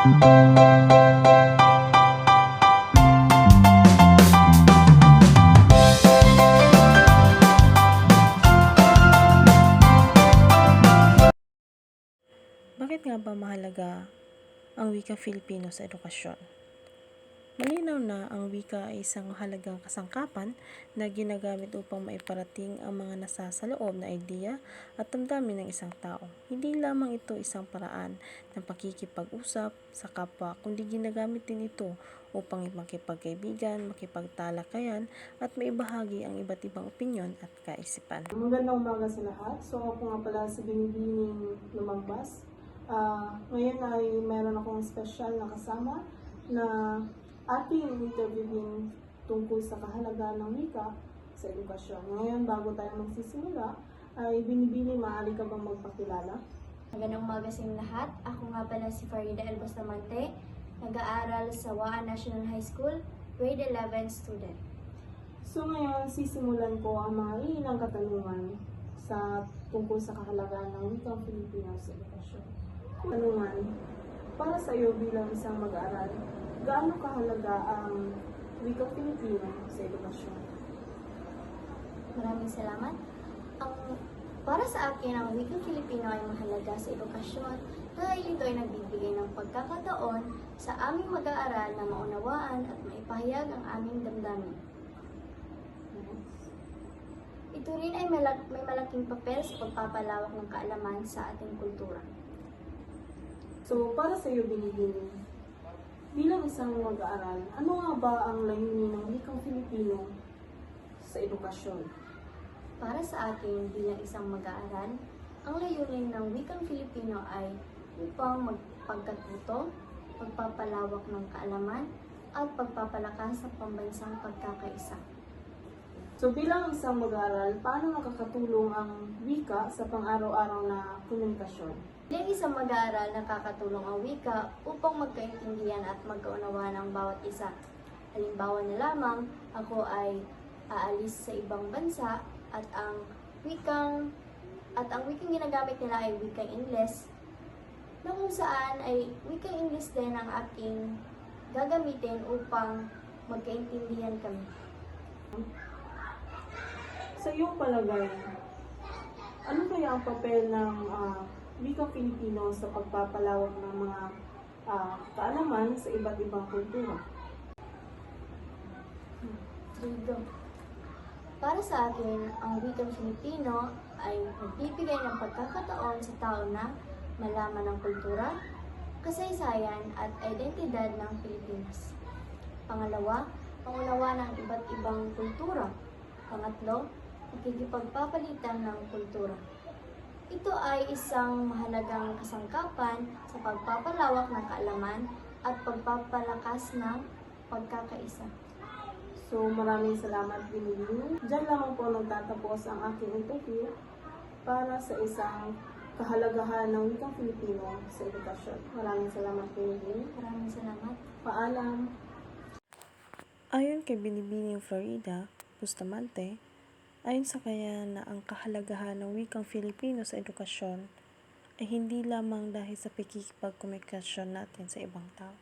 Bakit nga ba mahalaga ang wikang Filipino sa edukasyon? Malinaw na ang wika ay isang mahalagang kasangkapan na ginagamit upang maiparating ang mga nasasaloob na ideya at damdamin ng isang tao. Hindi lamang ito isang paraan ng pakikipag-usap sa kapwa, kundi ginagamit din ito upang makipagkaibigan, makipagtalakayan at maibahagi ang iba't ibang opinyon at kaisipan. Magandang umaga sa lahat. So ako nga pala si Binibining Lumambas. Ngayon ay meron akong special na kasama na ating interviewin tungkol sa kahalagahan ng wika sa edukasyon. Ngayon, bago tayo magsisimula, ay Binibining, maaari ka bang magpakilala? Magandang umaga sa inyong lahat. Ako nga pala si Farida El Bustamante, nag-aaral sa Waan National High School, grade 11 student. So ngayon, sisimulan ko ang mga ilang katanungan tungkol sa kahalagahan ng wikang Filipino sa edukasyon. Tanungan, para sa iyo bilang isang mag-aaral, gaano kahalaga ang wikang Filipino sa edukasyon? Maraming salamat. Para sa akin, ang wikang Filipino ay mahalaga sa edukasyon dahil ito ay nagbibigay ng pagkakataon sa aming mag-aaral na maunawaan at maipahayag ang aming damdamin. Ito rin ay may malaking papel sa pagpapalawak ng kaalaman sa ating kultura. So, para sa iyo, Binibining, bilang isang mag-aaral, ano nga ba ang layunin ng wikang Filipino sa edukasyon? Para sa akin bilang isang mag-aaral, ang layunin ng wikang Filipino ay upang magpagkatuto, pagpapalawak ng kaalaman, at pagpapalakas ng pambansang pagkakaisa. So, bilang isang mag-aaral, paano nakakatulong ang wika sa pang-araw-araw na komunikasyon? Bilang isang mag-aaral, nakakatulong ang wika upang magkaintindihan at magkaunawaan ng bawat isa. Halimbawa na lamang, ako ay aalis sa ibang bansa at ang wikang ginagamit nila ay wikang Ingles, na kung saan ay wikang Ingles din ang aking gagamitin upang magkaintindihan kami. Sa iyong palagay, ano kaya ang papel ng wikang Filipino sa pagpapalawak ng mga kaalaman sa iba't ibang kultura? Para sa akin, ang wikang Filipino ay nagbibigay ng pagkakataon sa tao na malaman ang kultura, kasaysayan at identidad ng Pilipinas. Pangalawa, pangunawa ng iba't ibang kultura. Pangatlo, nakikipagpapalitan ng kultura. Ito ay isang mahalagang kasangkapan sa pagpapalawak ng kaalaman at pagpapalakas ng pagkakaisa. So, maraming salamat, Binibining. Diyan lamang po nagtatapos ang aking interview para sa isang kahalagahan ng wikang Filipino sa edukasyon. Maraming salamat, Binibining. Maraming salamat. Paalam. Ayon kay Binibining Farida Bustamante, ayon sa kanya na ang kahalagahan ng wikang Filipino sa edukasyon ay hindi lamang dahil sa pakikipagkomunikasyon natin sa ibang tao,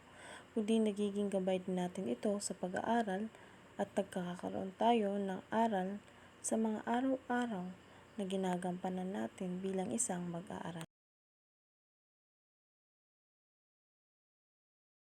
kundi nagiging gabay din natin ito sa pag-aaral at nagkakaroon tayo ng aral sa mga araw-araw na ginagampanan natin bilang isang mag-aaral.